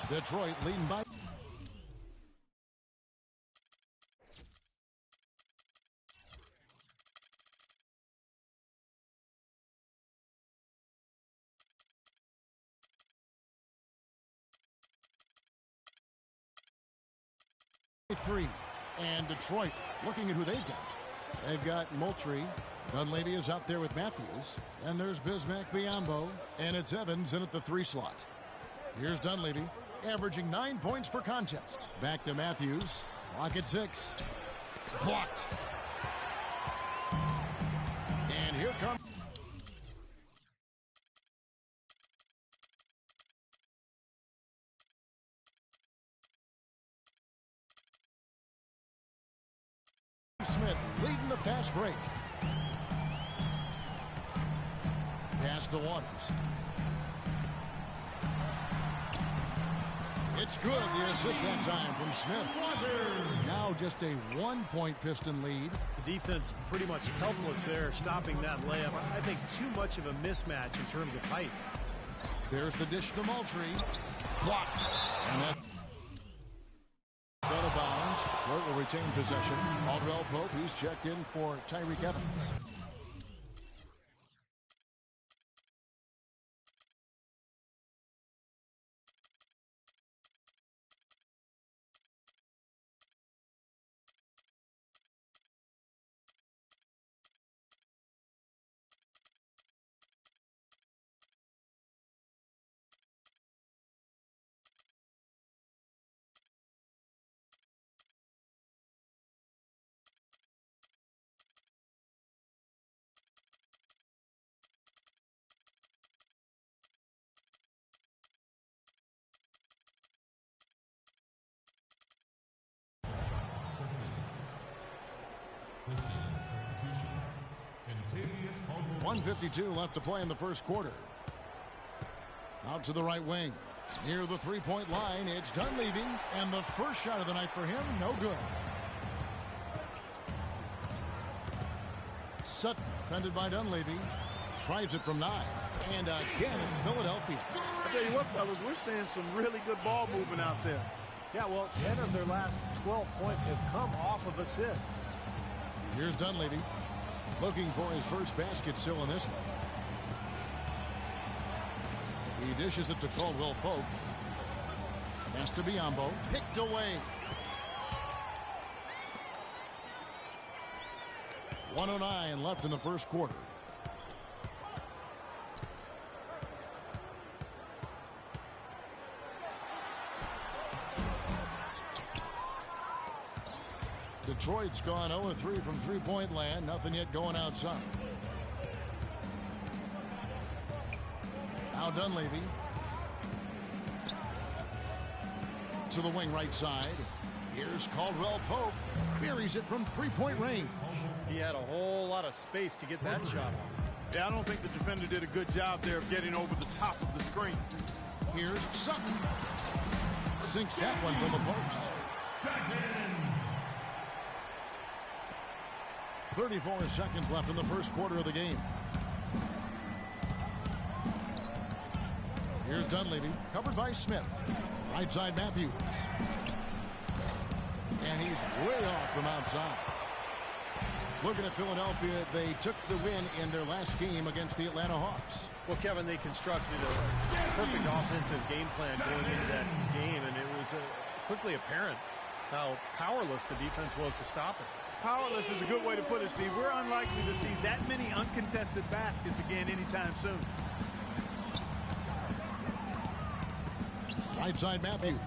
Detroit leading by. Three. And Detroit looking at who they've got. They've got Moultrie. Dunleavy is out there with Matthews. And there's Bismack Biyombo. And it's Evans in at the 3 slot. Here's Dunleavy, averaging 9 points per contest. Back to Matthews. Clock at 6. Blocked. And here comes Smith leading the fast break. Pass to Waters. It's good. The assist that time from Smith. Now just a 1-point Piston lead. The defense pretty much helpless there, stopping that layup. I think too much of a mismatch in terms of height. There's the dish to Moultrie. Blocked. And that's out of bounds. Detroit will retain possession. Caldwell Pope, he's checked in for Tyreke Evans. Substitution. 1:52 left to play in the first quarter. Out to the right wing. Near the three-point line, it's Dunleavy. And the first shot of the night for him, no good. Sutton, defended by Dunleavy. Tries it from 9. And again, it's Philadelphia. I tell you what, fellas, we're seeing some really good ball movement out there. Yeah, well, 10 of their last 12 points have come off of assists. Here's Dunleavy, looking for his first basket still in this one. He dishes it to Caldwell Pope. Pass to Biyombo, picked away. 1:09 left in the first quarter. Detroit's gone 0-3 from three-point land. Nothing yet going outside. Now Dunleavy. To the wing right side. Here's Caldwell Pope. Queries it from three-point range. He had a whole lot of space to get that shot off. Yeah, I don't think the defender did a good job there of getting over the top of the screen. Here's Sutton. Sinks that one from the post. 34 seconds left in the first quarter of the game. Here's Dunleavy, covered by Smith. Right side Matthews. And he's way off from outside. Looking at Philadelphia, they took the win in their last game against the Atlanta Hawks. Well, Kevin, they constructed a perfect offensive game plan going into that game, and it was quickly apparent how powerless the defense was to stop it. Powerless is a good way to put it, Steve. We're unlikely to see that many uncontested baskets again anytime soon. Right side Matthews.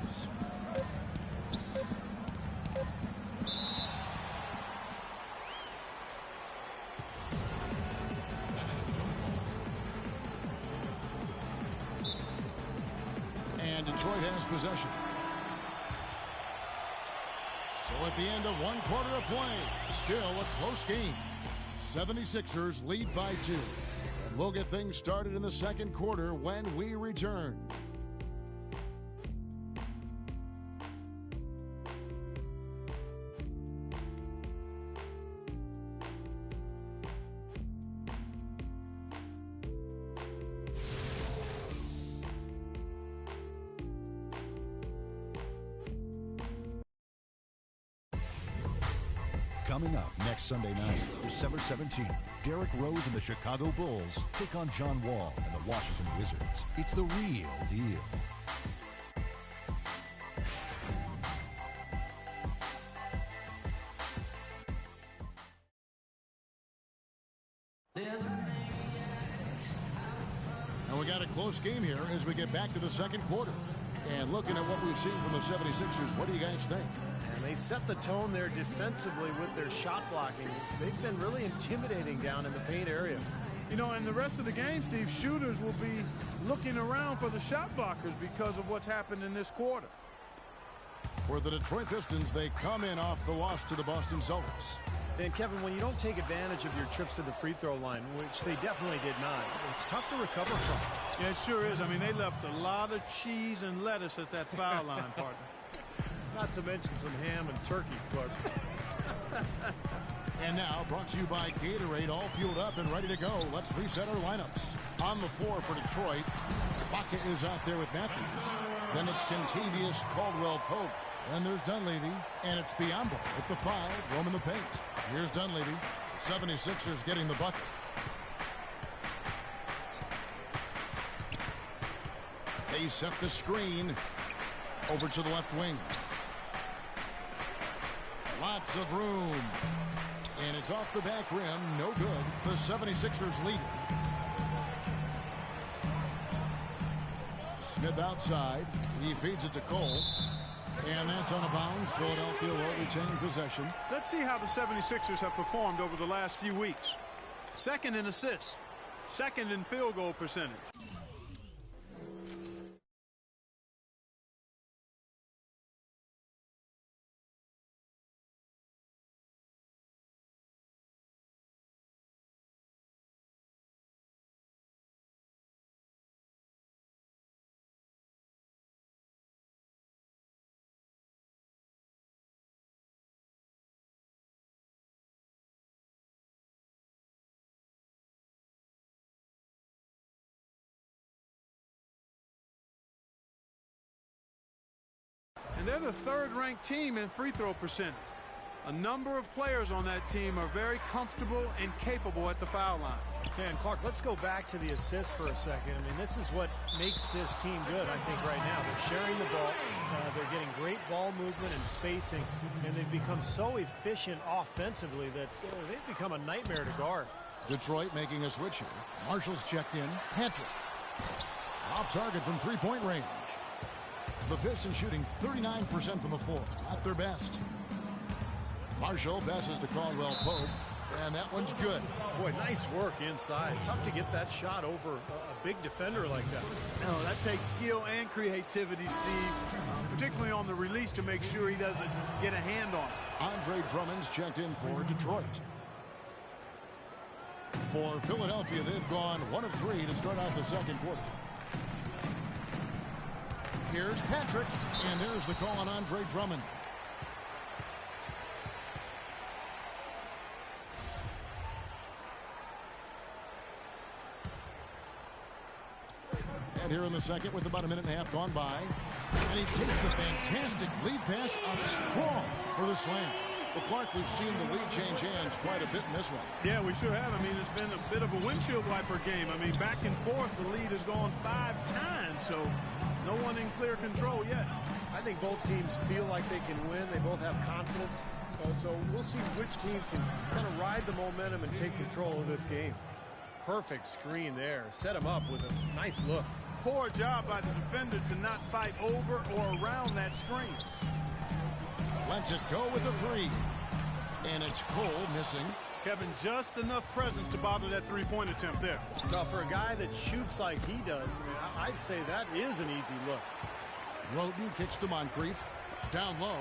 And Detroit has possession. So at the end of one quarter of play, still a close game. 76ers lead by 2. And we'll get things started in the second quarter when we return. Coming up next Sunday night, December 17th, Derrick Rose and the Chicago Bulls take on John Wall and the Washington Wizards. It's the real deal. And we got a close game here as we get back to the second quarter. And looking at what we've seen from the 76ers, what do you guys think? And they set the tone there defensively with their shot blocking. They've been really intimidating down in the paint area. You know, in the rest of the game, Steve, shooters will be looking around for the shot blockers because of what's happened in this quarter. For the Detroit Pistons, they come in off the loss to the Boston Celtics. And Kevin, when you don't take advantage of your trips to the free throw line, which they definitely did not, it's tough to recover from. Yeah, it sure is. I mean, they left a lot of cheese and lettuce at that foul line, partner. Not to mention some ham and turkey, Clark. And now, brought to you by Gatorade, all fueled up and ready to go. Let's reset our lineups. On the floor for Detroit, Baca is out there with Matthews. Then it's Kentavious Caldwell-Pope. Then there's Dunleavy, and it's Biyombo at the 5, roaming the paint. Here's Dunleavy. 76ers getting the bucket. They set the screen over to the left wing. Lots of room. And it's off the back rim. No good. The 76ers lead. Smith outside. He feeds it to Cole. And that's on a bounce. Philadelphia will retain possession. Let's see how the 76ers have performed over the last few weeks. Second in assists. Second in field goal percentage. And they're the third-ranked team in free throw percentage. A number of players on that team are very comfortable and capable at the foul line. And Clark, let's go back to the assists for a second. I mean, this is what makes this team good, I think, right now. They're sharing the ball. They're getting great ball movement and spacing. And they've become so efficient offensively that they've become a nightmare to guard. Detroit making a switch here. Marshall's checked in. Patrick. Off target from three-point range. The Pistons shooting 39% from the floor. Not their best. Marshall passes to Caldwell-Pope. And that one's good. Boy, nice work inside. Tough to get that shot over a big defender like that. No, that takes skill and creativity, Steve, particularly on the release to make sure he doesn't get a hand on it. Andre Drummond's checked in for Detroit. For Philadelphia, they've gone 1 of 3 to start out the second quarter. Here's Patrick, and there's the call on Andre Drummond. And here in the second with about a minute and a half gone by. And he takes the fantastic lead pass up strong for the slam. Well, Clark, we've seen the lead change hands quite a bit in this one. Yeah, we sure have. I mean, it's been a bit of a windshield wiper game. I mean, back and forth, the lead has gone 5 times, so no one in clear control yet. I think both teams feel like they can win. They both have confidence. So we'll see which team can kind of ride the momentum and take control of this game. Perfect screen there. Set him up with a nice look. Poor job by the defender to not fight over or around that screen. Lets it go with a 3. And it's Cole missing. Kevin, just enough presence to bother that three-point attempt there. Now, for a guy that shoots like he does, I mean, I'd say that is an easy look. Roden kicks to Moncrief. Down low.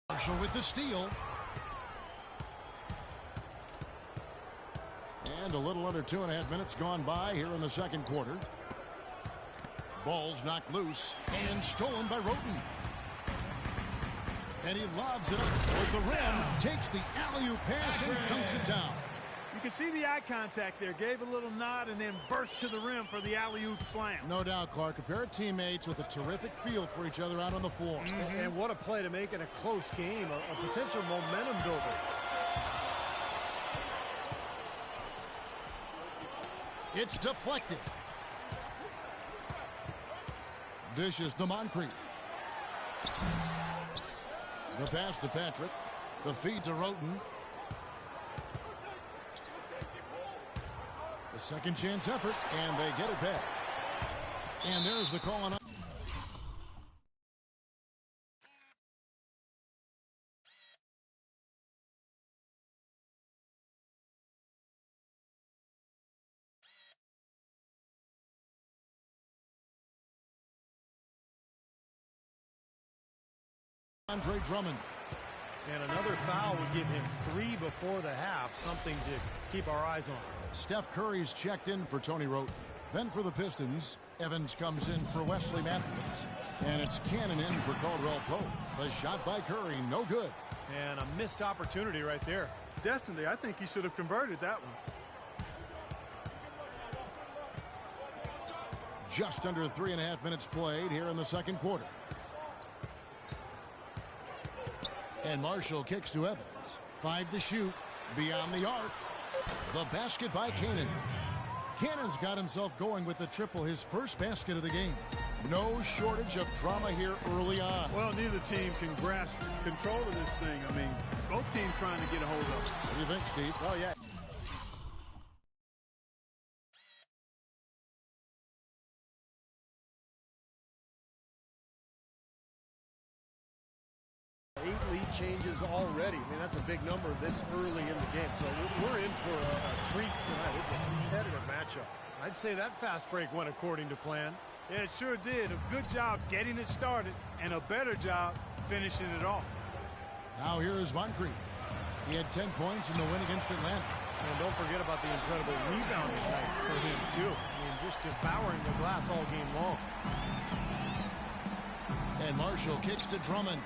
Marshall with the steal. And a little under 2.5 minutes gone by here in the second quarter. Ball's knocked loose and stolen by Roden. And he lobs it up toward the rim, takes the alley-oop pass and dunks it down. You can see the eye contact there. Gave a little nod and then burst to the rim for the alley-oop slam. No doubt, Clark. A pair of teammates with a terrific feel for each other out on the floor. And what a play to make in a close game, a potential momentum builder. It's deflected. Dishes to Moncrief. The pass to Patrick. The feed to Roten. The second chance effort, and they get it back. And there's the call on. Andre Drummond. And another foul would give him 3 before the half, something to keep our eyes on. Steph Curry's checked in for Tony Roten. Then for the Pistons, Evans comes in for Wesley Matthews. And it's Cannon in for Caldwell Pope. The shot by Curry, no good. And a missed opportunity right there. Definitely, I think he should have converted that one. Just under 3.5 minutes played here in the second quarter. And Marshall kicks to Evans. 5 to shoot. Beyond the arc. The basket by Cannon. Cannon's got himself going with the triple, his first basket of the game. No shortage of drama here early on. Well, neither team can grasp control of this thing. I mean, both teams trying to get a hold of it. What do you think, Steve? Oh, yeah. Lead changes already. I mean, that's a big number this early in the game. So we're in for a treat tonight. It's a competitive matchup. I'd say that fast break went according to plan. Yeah, it sure did. A good job getting it started and a better job finishing it off. Now here is Moncrief. He had 10 points in the win against Atlanta. And don't forget about the incredible rebound tonight for him, too. I mean, just devouring the glass all game long. And Marshall kicks to Drummond.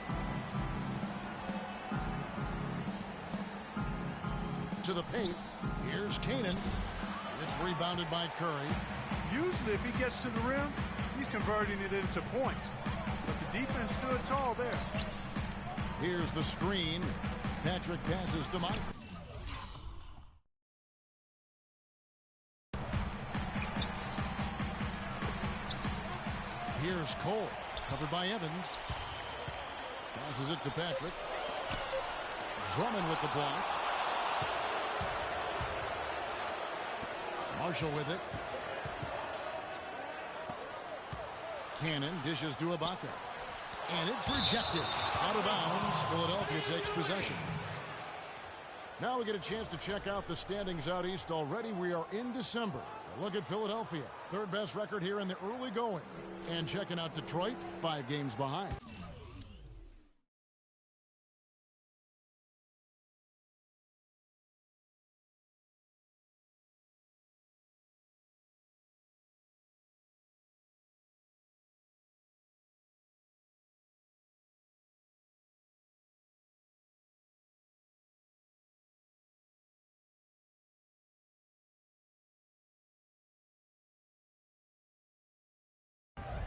To the paint. Here's Cannon. It's rebounded by Curry. Usually if he gets to the rim, he's converting it into points. But the defense stood tall there. Here's the screen. Patrick passes to Moncrief. Here's Cole. Covered by Evans. Passes it to Patrick. Drummond with the block. Marshall with it. Cannon dishes to Ibaka. And it's rejected. Out of bounds. Philadelphia takes possession. Now we get a chance to check out the standings out east already. We are in December. Look at Philadelphia. Third best record here in the early going. And checking out Detroit, 5 games behind.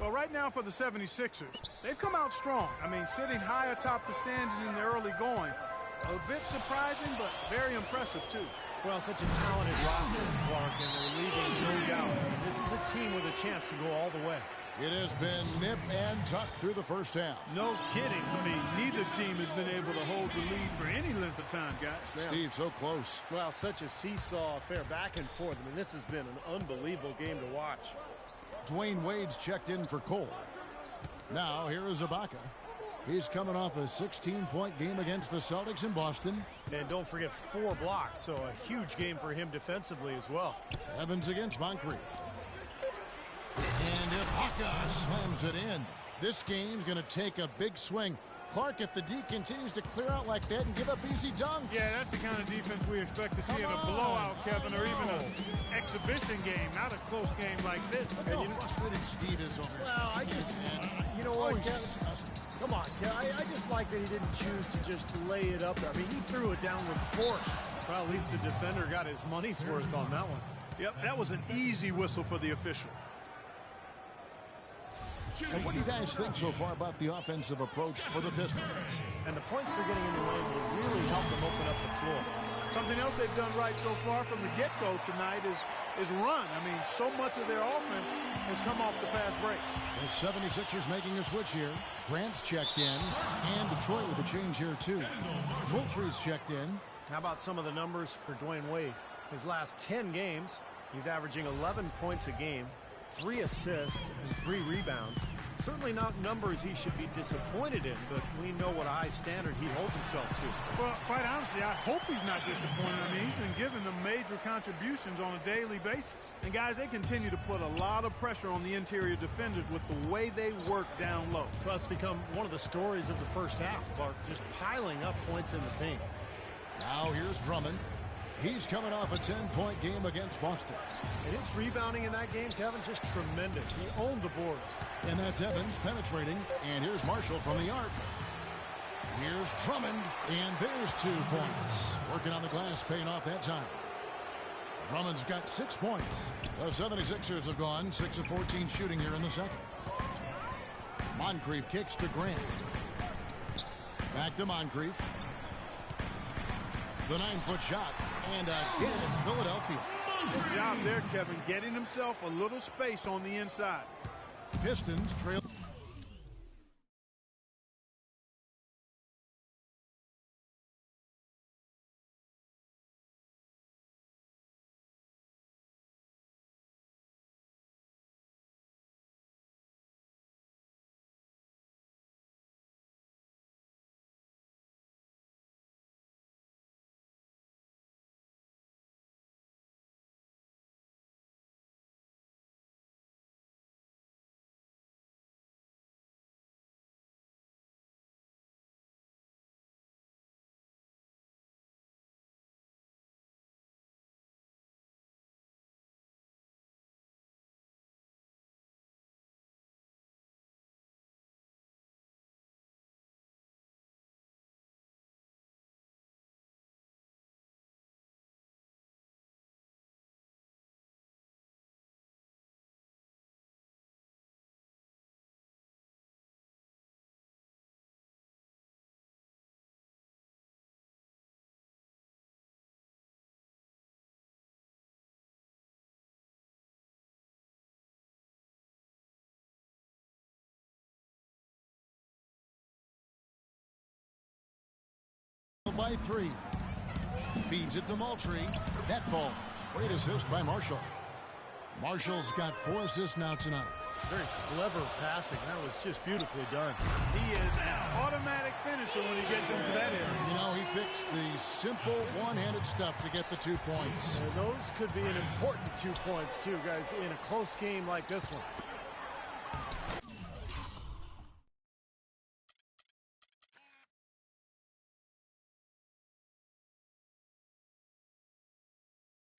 Well, right now for the 76ers, they've come out strong. I mean, sitting high atop the standings in the early going. A bit surprising, but very impressive, too. Well, such a talented roster, Clark, and they're leaving no doubt. This is a team with a chance to go all the way. It has been nip and tuck through the first half. No kidding. I mean, neither team has been able to hold the lead for any length of time, guys. Yeah. Steve, so close. Well, such a seesaw affair back and forth. I mean, this has been an unbelievable game to watch. Dwayne Wade's checked in for Cole. Now, here is Ibaka. He's coming off a 16-point game against the Celtics in Boston. And don't forget 4 blocks, so a huge game for him defensively as well. Evans against Moncrief. And Ibaka slams it in. This game's going to take a big swing. Clark, if the D continues to clear out like that and give up easy dunks. Yeah, that's the kind of defense we expect to see in a blowout, Kevin, or even an exhibition game, not a close game like this. Look how frustrated Steve is over here. Well, I just, you know what, Kevin? Come on, Kevin. I just like that he didn't choose to just lay it up there. I mean, he threw it down with force. Well, at least the defender got his money's worth on that one. Yep, that was an easy whistle for the official. And what do you guys think so far about the offensive approach for the Pistons? And the points they're getting in the lane will really help them open up the floor. Something else they've done right so far from the get-go tonight is run. I mean, so much of their offense has come off the fast break. The 76ers making a switch here. Grant's checked in, and Detroit with a change here too. Moultrie's checked in. How about some of the numbers for Dwayne Wade? His last 10 games, he's averaging 11 points a game, 3 assists, and 3 rebounds. Certainly not numbers he should be disappointed in, but we know what a high standard he holds himself to. Well, quite honestly, I hope he's not disappointed. I mean, he's been giving them major contributions on a daily basis. And, guys, they continue to put a lot of pressure on the interior defenders with the way they work down low. Well, it's become one of the stories of the first half, Clark, just piling up points in the paint. Now here's Drummond. He's coming off a 10-point game against Boston. And his rebounding in that game, Kevin, just tremendous. He owned the boards. And that's Evans penetrating. And here's Marshall from the arc. Here's Drummond. And there's 2 points. Working on the glass, paying off that time. Drummond's got 6 points. The 76ers have gone 6 of 14 shooting here in the second. Moncrief kicks to Grant. Back to Moncrief. The 9-foot shot. And again, it's Philadelphia. Good job there, Kevin, getting himself a little space on the inside. Pistons trail. By 3. Feeds it to Moultrie. That falls. Great assist by Marshall. Marshall's got 4 assists now tonight. Very clever passing. That was just beautifully done. He is an automatic finisher when he gets into that area. You know, he picks the simple one-handed stuff to get the 2 points. And those could be an important 2 points, too, guys, in a close game like this one.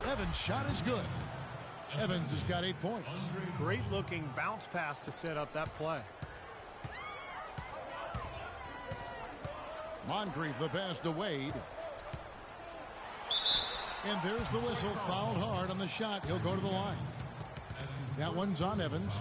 Evans' shot is good. Evans has got 8 points. Great looking bounce pass to set up that play. Moncrief the pass to Wade. And there's the whistle. Fouled hard on the shot. He'll go to the line. That one's on Evans.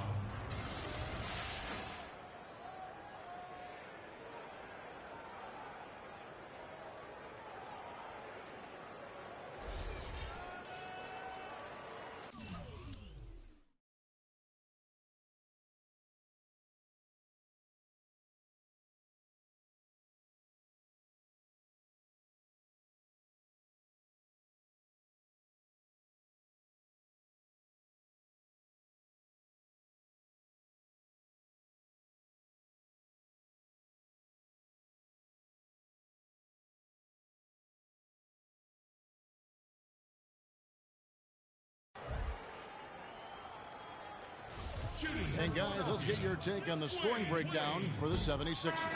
And guys, let's get your take on the scoring breakdown for the 76ers.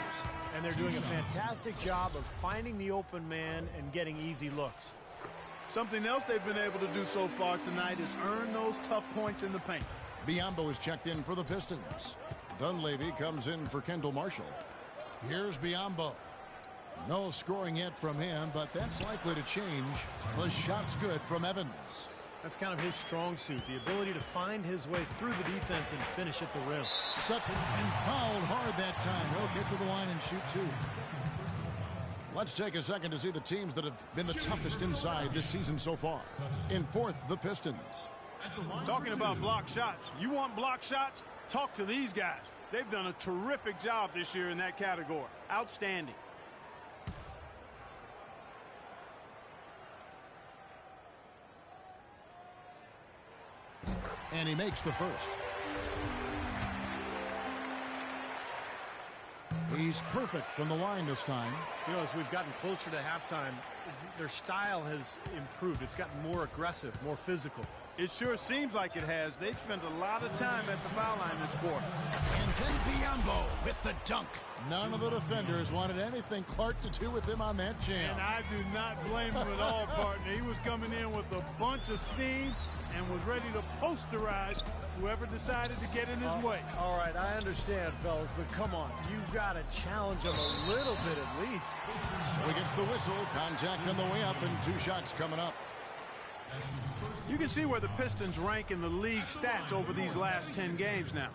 And they're doing a fantastic job of finding the open man and getting easy looks. Something else they've been able to do so far tonight is earn those tough points in the paint. Biyombo is checked in for the Pistons. Dunleavy comes in for Kendall Marshall. Here's Biyombo. No scoring yet from him, but that's likely to change. The shot's good from Evans. That's kind of his strong suit, the ability to find his way through the defense and finish at the rim. Sutton and fouled hard that time. He'll get to the line and shoot two. Let's take a second to see the teams that have been the toughest inside this season so far. In fourth, the Pistons. Talking about block shots, you want block shots? Talk to these guys. They've done a terrific job this year in that category. Outstanding. And he makes the first. He's perfect from the line this time. You know, as we've gotten closer to halftime, their style has improved. It's gotten more aggressive, more physical. It sure seems like it has. They've spent a lot of time at the foul line this quarter. And then Biyombo with the dunk. None of the defenders wanted anything Clark to do with him on that jam. And I do not blame him at all, partner. He was coming in with a bunch of steam and was ready to posterize whoever decided to get in his way. All right, I understand, fellas, but come on. You've got to challenge him a little bit at least. So he gets the whistle. Contact on the way up and two shots coming up. You can see where the Pistons rank in the league stats over these last 10 games now.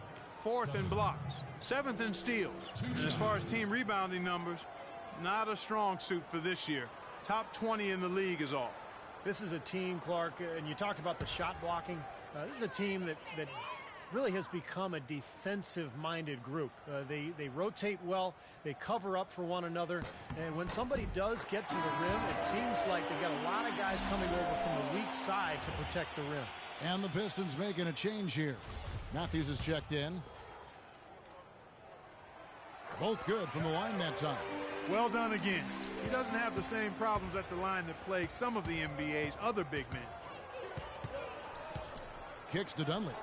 4th in blocks, 7th in steals. And as far as team rebounding numbers, not a strong suit for this year. Top 20 in the league is all. This is a team, Clark, and you talked about the shot blocking. This is a team that really has become a defensive-minded group. They rotate well, they cover up for one another, and when somebody does get to the rim, it seems like they've got a lot of guys coming over from the weak side to protect the rim. And the Pistons making a change here. Matthews is checked in. Both good from the line that time. Well done again. He doesn't have the same problems at the line that plague some of the NBA's other big men. Kicks to Dunleavy.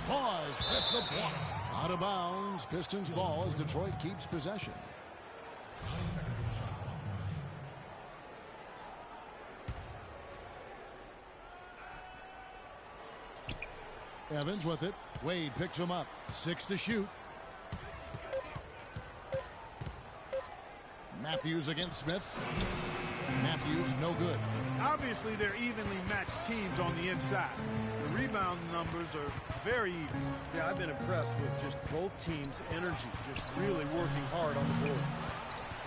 Pause with the block. Out of bounds. Pistons ball as Detroit keeps possession. Evans with it. Wade picks him up. 6 to shoot. Matthews against Smith. Matthews no good. Obviously, they're evenly matched teams on the inside. The rebound numbers are very even. Yeah, I've been impressed with just both teams' energy, just really working hard on the boards.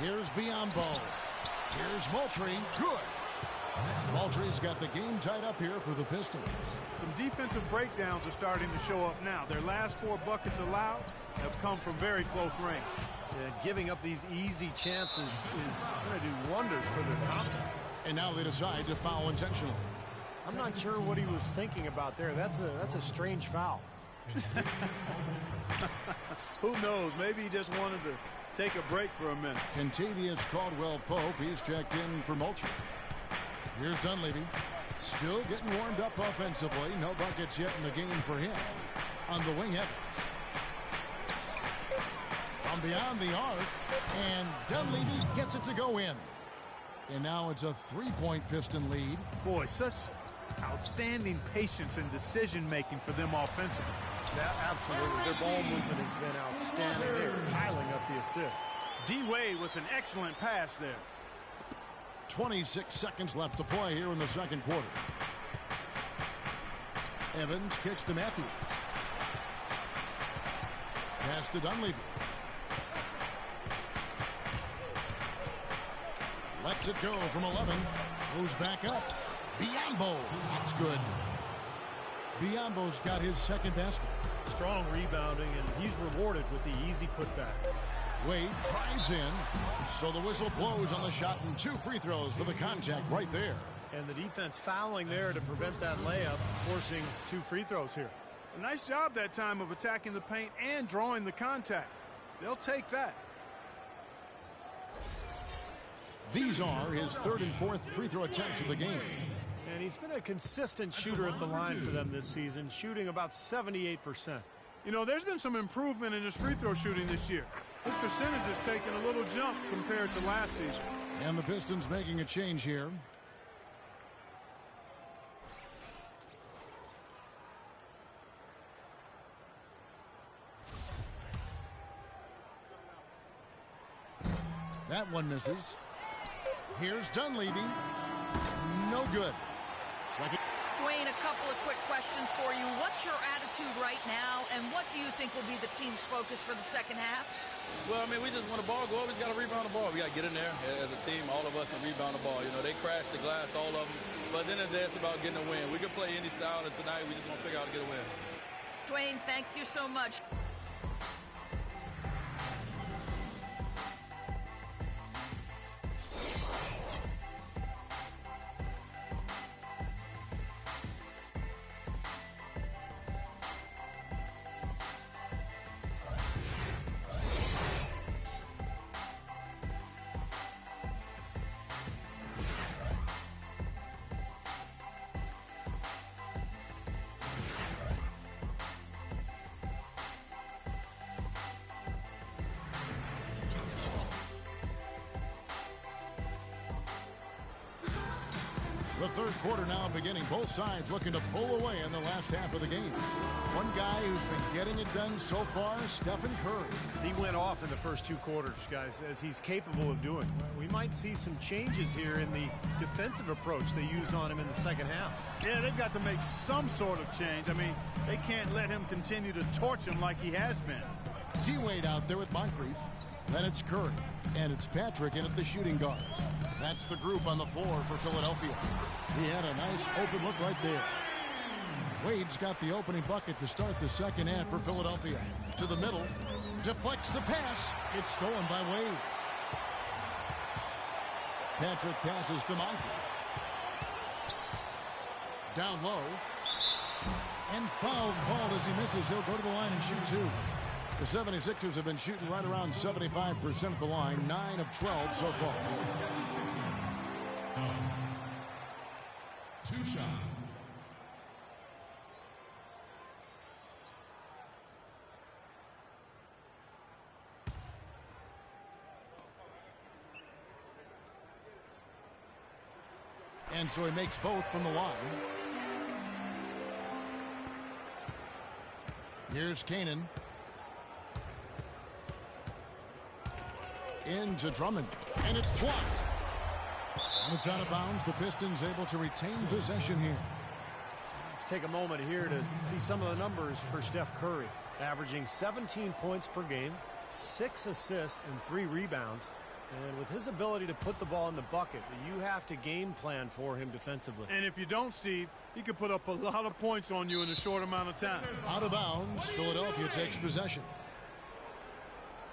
Here's Biyombo. Here's Moultrie. Good. Moultrie's got the game tied up here for the Pistons. Some defensive breakdowns are starting to show up now. Their last 4 buckets allowed have come from very close range. And giving up these easy chances is going to do wonders for their confidence. And now they decide to foul intentionally. I'm not sure what he was thinking about there. That's a strange foul. Who knows? Maybe he just wanted to take a break for a minute. Kentavious Caldwell-Pope, he's checked in for Moultrie. Here's Dunleavy. Still getting warmed up offensively. No buckets yet in the game for him. On the wing, Evans. From beyond the arc. And Dunleavy gets it to go in. And now it's a 3-point Piston lead. Boy, such outstanding patience and decision-making for them offensively. Yeah, absolutely. Their ball movement has been outstanding. They're piling up the assists. D-Wade with an excellent pass there. 26 seconds left to play here in the second quarter. Evans kicks to Matthews. Pass to Dunleavy. Lets it go from 11. Goes back up. Biyombo. That's good. Biyombo's got his second basket. Strong rebounding, and he's rewarded with the easy putback. Wade drives in. So the whistle blows on the shot, and 2 free throws for the contact right there. And the defense fouling there to prevent that layup, forcing 2 free throws here. A nice job that time of attacking the paint and drawing the contact. They'll take that. These are his 3rd and 4th free throw attempts of the game. And he's been a consistent shooter at the line for them this season, shooting about 78%. You know, there's been some improvement in his free throw shooting this year. His percentage has taken a little jump compared to last season. And the Pistons making a change here. That one misses. Here's Dunleavy. No good. Second. Dwayne, a couple of quick questions for you. What's your attitude right now, and what do you think will be the team's focus for the second half? Well, I mean, we just want the ball go up. We just got to rebound the ball. We got to get in there as a team, all of us, and rebound the ball. You know, they crash the glass, all of them. But then it's about getting a win. We can play any style, and tonight we just want to figure out how to get a win. Dwayne, thank you so much. The third quarter now beginning. Both sides looking to pull away in the last half of the game. One guy who's been getting it done so far, Stephen Curry. He went off in the first two quarters, guys, as he's capable of doing. We might see some changes here in the defensive approach they use on him in the second half. Yeah, they've got to make some sort of change. I mean, they can't let him continue to torch him like he has been. D-Wade out there with Moncrief. Then it's Curry. And it's Patrick in at the shooting guard. That's the group on the floor for Philadelphia. He had a nice open look right there. Wade's got the opening bucket to start the second half for Philadelphia. To the middle. Deflects the pass. It's stolen by Wade. Patrick passes to Moncrief. Down low. And foul called as he misses. He'll go to the line and shoot two. The 76ers have been shooting right around 75% at the line. 9 of 12 so far. 2 shots. And so he makes both from the line. Here's Kanan. Into Drummond. And it's blocked. And it's out of bounds. The Pistons able to retain possession here. Let's take a moment here to see some of the numbers for Steph Curry. Averaging 17 points per game, 6 assists, and 3 rebounds. And with his ability to put the ball in the bucket, you have to game plan for him defensively. And if you don't, Steve, he could put up a lot of points on you in a short amount of time. Out of bounds, Philadelphia takes possession.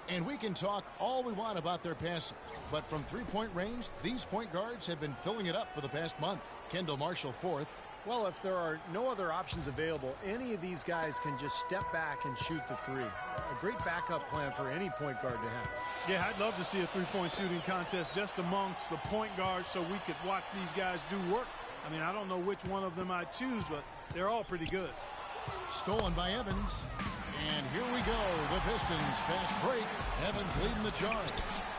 And we can talk all we want about their passing, but from three-point range, these point guards have been filling it up for the past month. Kendall Marshall fourth. Well, if there are no other options available, any of these guys can just step back and shoot the three. A great backup plan for any point guard to have. Yeah, I'd love to see a three-point shooting contest just amongst the point guards so we could watch these guys do work. I mean, I don't know which one of them I'd choose, but they're all pretty good. Stolen by Evans. And here we go. The Pistons fast break. Evans leading the charge.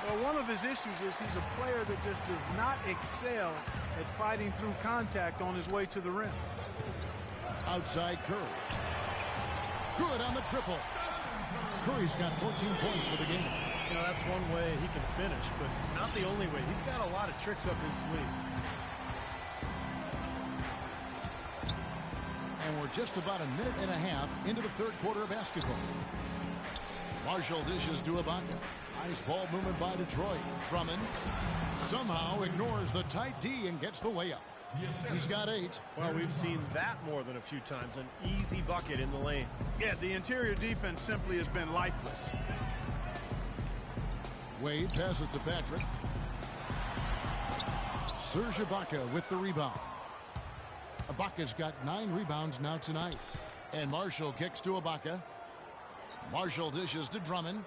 Well, one of his issues is he's a player that just does not excel at fighting through contact on his way to the rim. Outside Curry. Good on the triple. Curry's got 14 points for the game. You know, that's one way he can finish, but not the only way. He's got a lot of tricks up his sleeve. And we're just about a minute and a half into the third quarter of basketball. Marshall dishes to Ibaka. Nice ball movement by Detroit. Drummond somehow ignores the tight D and gets the layup. He's got 8. Well, we've seen that more than a few times. An easy bucket in the lane. Yeah, the interior defense simply has been lifeless. Wade passes to Patrick. Serge Ibaka with the rebound. Ibaka's got 9 rebounds now tonight. And Marshall kicks to Ibaka. Marshall dishes to Drummond.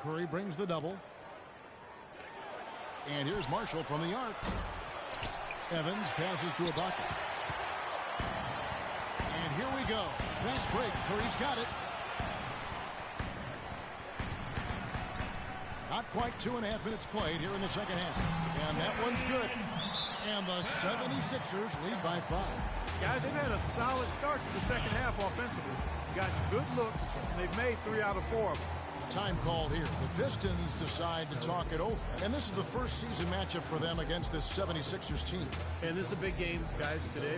Curry brings the double. And here's Marshall from the arc. Evans passes to Ibaka. And here we go. Fast break. Curry's got it. Not quite 2.5 minutes played here in the second half. And that one's good. And the 76ers lead by 5. Guys, they've had a solid start to the second half offensively. Got good looks, and they've made 3 out of 4 of them. Time called here. The Pistons decide to talk it over. And this is the first season matchup for them against this 76ers team. And this is a big game, guys, today.